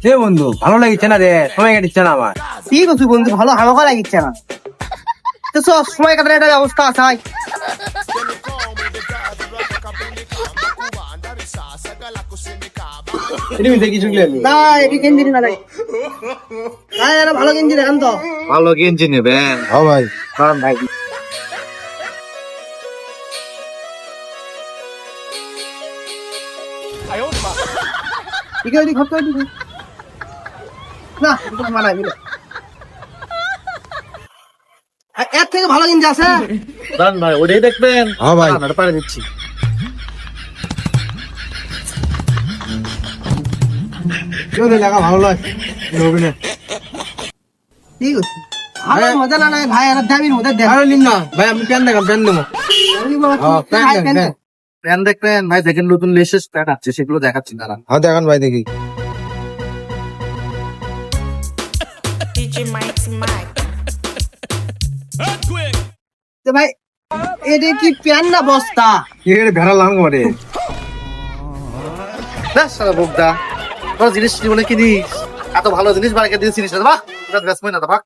এ বন্ধু ভালো লাগিচ্ছে না রে, সময় কাটিচ্ছে না আমার। ঠিক আছে বন্ধু, ভালো আমাকে লাগিচ্ছে না তো সব সময় কাটার একটা ব্যবস্থা আছে ভাই। কিছু না এটি গেঞ্জি না ভাই, ভাই একটা ভালো গেঞ্জি দেখান তো। ভালো গেঞ্জি নেবেন? হ্যাঁ ভাই, ভাই ঠিক আছে খরচ করে দিবি না, এটা মানায় দিলে এর থেকে ভালো গেঞ্জি আছে। দান ভাই, ওটাই দেখবেন? হ্যাঁ ভাই, না পারে দিচ্ছি। কেউ লাগা ভালো লাগে না। ঠিক আছে ভালো মজা না নাই ভাই, আর দামির মধ্যে দেখ। আরে নিম না ভাই, আমি প্যান দেখাম, প্যান দেবো। প্যান দেখবেন ভাই, দেখেন নতুন লেটেস্ট প্যান আছে, সেগুলো দেখাচ্ছি দাঁড়ান। হ্যাঁ দেখান ভাই, দেখি। DJ Mike's Mike. ভাই এটা কি প্যান না বস্তা? কি রে ভেড়া লাং করে না সারা বকদা, তোর জিনিস জীবনে কিনিস, এত ভালো জিনিস বাড়ি দিয়েছিস না, বাহ এটা বেশ মনে না, বাহ।